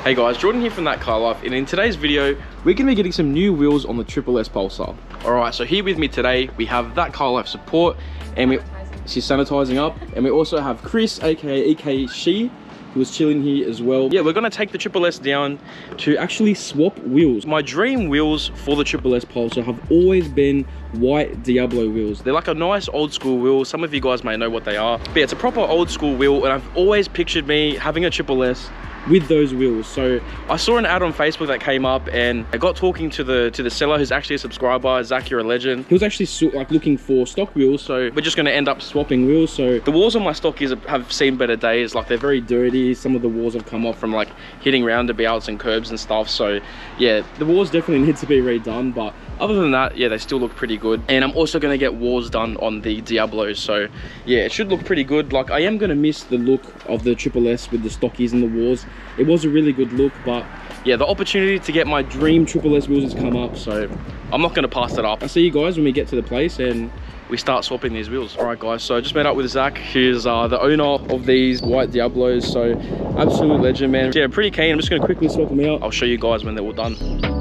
Hey guys, Jordan here from ThatCarLife, and in today's video, we're going to be getting some new wheels on the SSS Pulsar. Alright, so here with me today, we have ThatCarLife support, and she's sanitizing up, and we also have Chris, aka EK She, who was chilling here as well. Yeah, we're going to take the SSS down to actually swap wheels. My dream wheels for the SSS Pulsar have always been white Diablo wheels. They're like a nice old school wheel. Some of you guys may know what they are. But yeah, it's a proper old school wheel, and I've always pictured me having a SSS with those wheels. So I saw an ad on Facebook that came up, and I got talking to the seller, who's actually a subscriber. Zach, you're a legend. He was actually like looking for stock wheels, so we're just going to end up swapping wheels. So the walls on my stock have seen better days. Like, they're very dirty. Some of the walls have come off from like hitting roundabouts and curbs and stuff. So yeah, the walls definitely need to be redone, but other than that, yeah, they still look pretty good. And I'm also going to get walls done on the Diablos, so yeah, it should look pretty good. Like, I am going to miss the look of the SSS with the stockies and the walls. It was a really good look, but yeah, the opportunity to get my dream SSS wheels has come up, so I'm not going to pass that up. I'll see you guys when we get to the place and we start swapping these wheels. All right guys, so I just met up with Zach, who's the owner of these white Diablos, so absolute legend, man. Yeah, pretty keen. I'm just going to quickly swap them out. I'll show you guys when they're all done.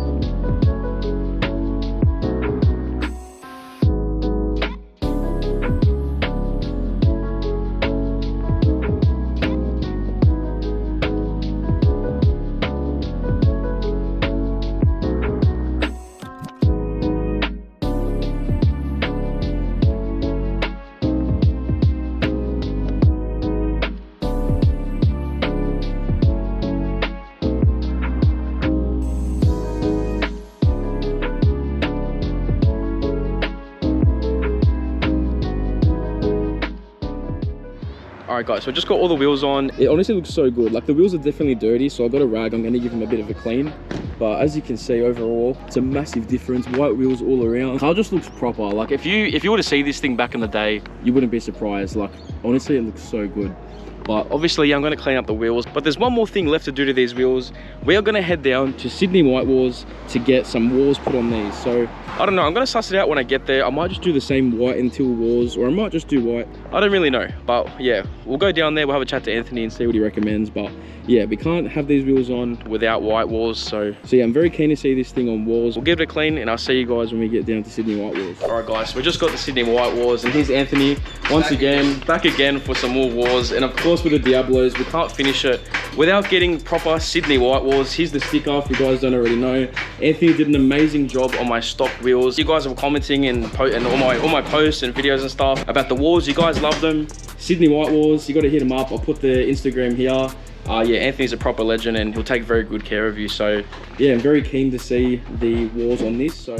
Alright guys, so I just got all the wheels on. It honestly looks so good. Like, the wheels are definitely dirty, so I've got a rag. I'm going to give them a bit of a clean. But as you can see, overall, it's a massive difference. White wheels all around. Car just looks proper. Like, if you were to see this thing back in the day, you wouldn't be surprised. Like, honestly, it looks so good. But obviously, yeah, I'm going to clean up the wheels. But there's one more thing left to do to these wheels. We are going to head down to Sydney White Walls to get some walls put on these. So I don't know, I'm going to suss it out when I get there. I might just do the same white and teal walls, or I might just do white. I don't really know. But yeah, we'll go down there, we'll have a chat to Anthony and see what he recommends. But yeah, we can't have these wheels on without white walls. So yeah, I'm very keen to see this thing on walls. We'll give it a clean, and I'll see you guys when we get down to Sydney White Walls. All right guys, so we just got the Sydney White Walls, and here's Anthony once again, back again for some more walls. And of course, with the Diablos, we can't finish it without getting proper Sydney White Walls. Here's the sticker, if you guys don't already know. Anthony did an amazing job on my stock wheels. You guys were commenting and all my posts and videos and stuff about the walls. You guys love them. Sydney White Walls, you got to hit him up. I'll put the Instagram here. Yeah, Anthony's a proper legend, and he'll take very good care of you. So yeah, I'm very keen to see the walls on this. So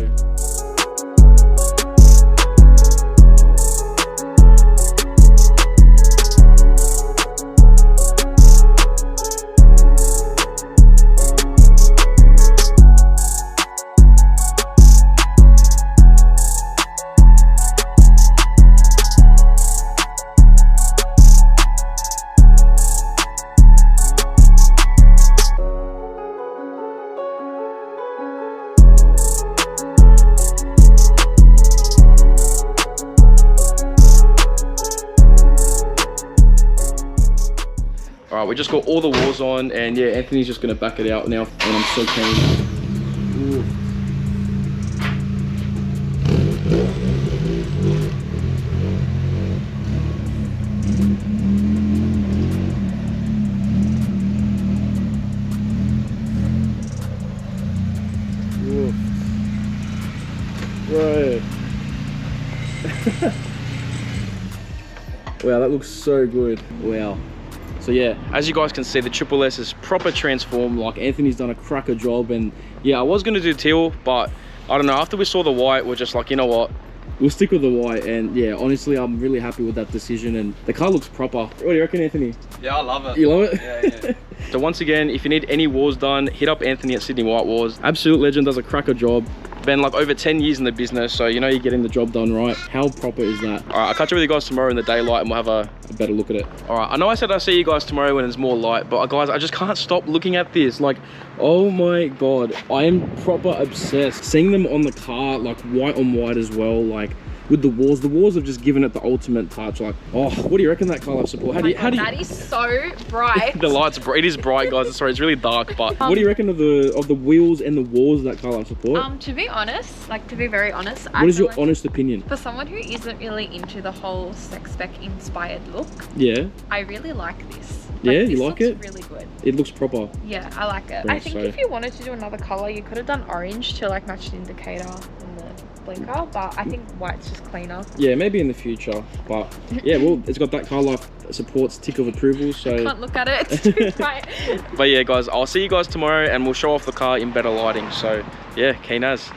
alright, we just got all the walls on, and yeah, Anthony's just going to back it out now, and I'm so keen. Ooh. Bro. Wow, that looks so good. Wow. So yeah, as you guys can see, the SSS is proper transformed. Like, Anthony's done a cracker job, and yeah, I was gonna do teal, but I don't know, after we saw the white, we're just like, you know what, we'll stick with the white. And yeah, honestly, I'm really happy with that decision, and the car looks proper. What do you reckon, Anthony? Yeah, I love it. You love it? Yeah. So once again, if you need any walls done, hit up Anthony at Sydney White Walls. Absolute legend, does a cracker job. Been like over 10 years in the business, so you know you're getting the job done right. How proper is that? All right, I'll catch up with you guys tomorrow in the daylight, and we'll have a better look at it. All right, I know I said I'll see you guys tomorrow when it's more light, but guys, I just can't stop looking at this. Like, oh my God, I am proper obsessed. Seeing them on the car, like white on white as well, like, with the walls have just given it the ultimate touch. Like, oh, what do you reckon that CarLife support? How do you that is so bright. The lights, it is bright, guys. Sorry, it's really dark, but what do you reckon of the wheels and the walls that CarLife support? To be honest, like to be very honest, what is your honest opinion? For someone who isn't really into the whole sex spec inspired look, yeah, I really like this. Yeah, you like it? Really good. It looks proper. Yeah, I like it. I think if you wanted to do another color, you could have done orange to like match the indicator and the blinker, but I think white's just cleaner. Yeah, maybe in the future, but yeah, well, it's got that CarLife supports tick of approval, so I can't look at it. It's too bright. But yeah, guys, I'll see you guys tomorrow, and we'll show off the car in better lighting. So yeah, keen as.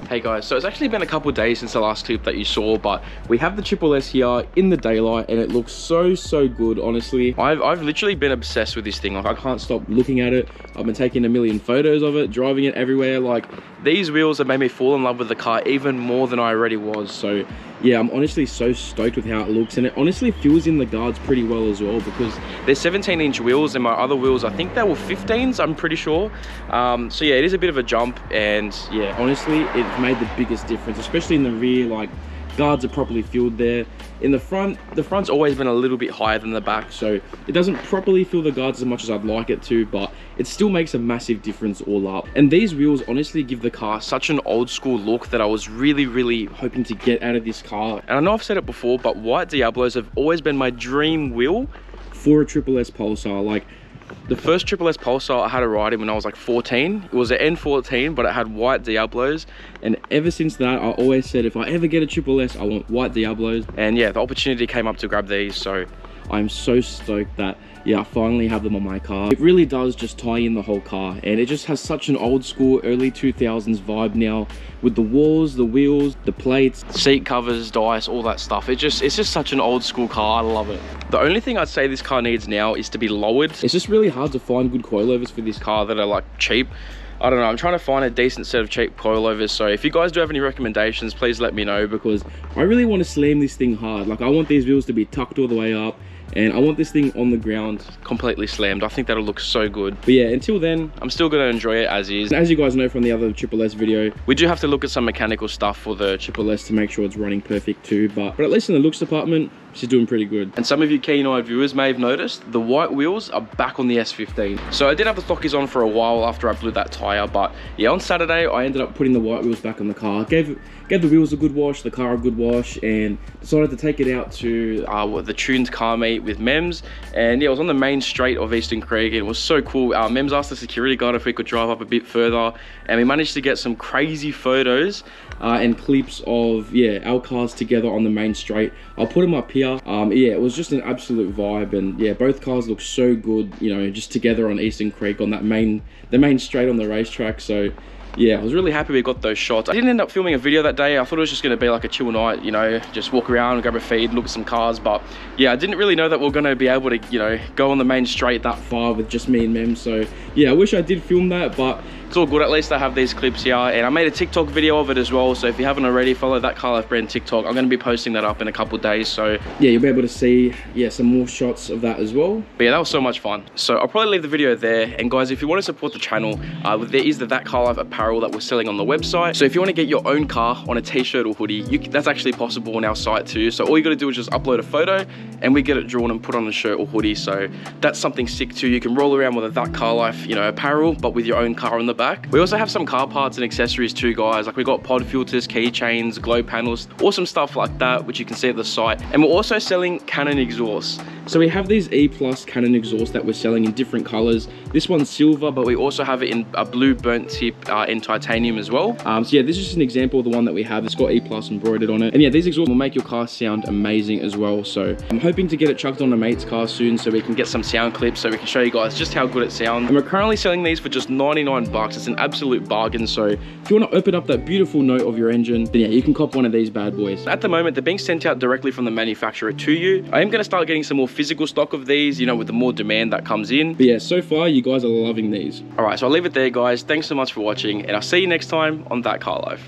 Hey guys, so it's actually been a couple of days since the last clip that you saw, but we have the SSS here in the daylight and it looks so good. Honestly, I've literally been obsessed with this thing. Like, I can't stop looking at it. I've been taking a million photos of it, driving it everywhere. Like, these wheels have made me fall in love with the car even more than I already was. So yeah, I'm honestly so stoked with how it looks, and it honestly fills in the guards pretty well as well, because they're 17-inch wheels and my other wheels, I think they were 15s, I'm pretty sure. So yeah, it is a bit of a jump, and yeah, honestly, it's made the biggest difference, especially in the rear. Like, guards are properly filled there. In the front's always been a little bit higher than the back, so it doesn't properly fill the guards as much as I'd like it to, but it still makes a massive difference all up. And these wheels honestly give the car such an old school look that I was really hoping to get out of this car. And I know I've said it before, but white Diablos have always been my dream wheel for a SSS Pulsar. Like, the first SSS Pulsar I had a ride in when I was like 14. It was an N14, but it had white Diablos. And ever since that, I always said if I ever get a SSS, I want white Diablos. And yeah, the opportunity came up to grab these. So I'm so stoked that, yeah, I finally have them on my car. It really does just tie in the whole car. And it just has such an old school, early 2000s vibe now, with the walls, the wheels, the plates, seat covers, dice, all that stuff. It's just such an old school car. I love it. The only thing I'd say this car needs now is to be lowered. It's just really hard to find good coilovers for this car that are like cheap. I don't know, I'm trying to find a decent set of cheap coilovers, so if you guys do have any recommendations, please let me know, because I really want to slam this thing hard. Like, I want these wheels to be tucked all the way up, and I want this thing on the ground completely slammed. I think that'll look so good. But yeah, until then, I'm still going to enjoy it as is. And as you guys know from the other SSS video, we do have to look at some mechanical stuff for the SSS to make sure it's running perfect too, but at least in the looks department, she's doing pretty good. And some of you keen-eyed viewers may have noticed the white wheels are back on the S15. So I did have the stockies on for a while after I blew that tire, but yeah, on Saturday I ended up putting the white wheels back on the car. Gave the wheels a good wash, the car a good wash, and decided to take it out to the tuned car meet with Mems. And yeah, it was on the main straight of Eastern Creek, and it was so cool. Mems asked the security guard if we could drive up a bit further, and we managed to get some crazy photos and clips of, yeah, our cars together on the main straight. I'll put them up here. Yeah, it was just an absolute vibe, and yeah, both cars look so good, you know, just together on Eastern Creek on that the main straight on the racetrack. So yeah, I was really happy we got those shots. I didn't end up filming a video that day. I thought it was just going to be like a chill night, you know, just walk around, grab a feed, look at some cars. But yeah, I didn't really know that we are going to be able to, you know, go on the main straight that far with just me and Mem. So yeah, I wish I did film that, but it's all good. At least I have these clips here, and I made a TikTok video of it as well. So if you haven't already, follow ThatCarLife brand TikTok. I'm going to be posting that up in a couple of days. So yeah, you'll be able to see, yeah, some more shots of that as well. But yeah, that was so much fun. So I'll probably leave the video there. And guys, if you want to support the channel, there is the ThatCarLife apparel that we're selling on the website. So if you want to get your own car on a t-shirt or hoodie, that's actually possible on our site too. So all you got to do is just upload a photo, and we get it drawn and put on a shirt or hoodie. So that's something sick too. You can roll around with a ThatCarLife, you know, apparel, but with your own car on the back. We also have some car parts and accessories too, guys. Like, we got pod filters, keychains, glow panels, awesome stuff like that, which you can see at the site. And we're also selling Canon exhausts. So we have these E+ Canon exhausts that we're selling in different colors. This one's silver, but we also have it in a blue burnt tip in titanium as well. So yeah, this is just an example of the one that we have. It's got E+ embroidered on it. And yeah, these exhausts will make your car sound amazing as well. So I'm hoping to get it chucked on a mate's car soon, so we can get some sound clips, so we can show you guys just how good it sounds. And we're currently selling these for just 99 bucks. It's an absolute bargain. So if you want to open up that beautiful note of your engine, then yeah, you can cop one of these bad boys. At the moment, they're being sent out directly from the manufacturer to you. I am going to start getting some more physical stock of these, you know, with the more demand that comes in. But yeah, so far you guys are loving these. All right, so I'll leave it there, guys. Thanks so much for watching, and I'll see you next time on ThatCarLife.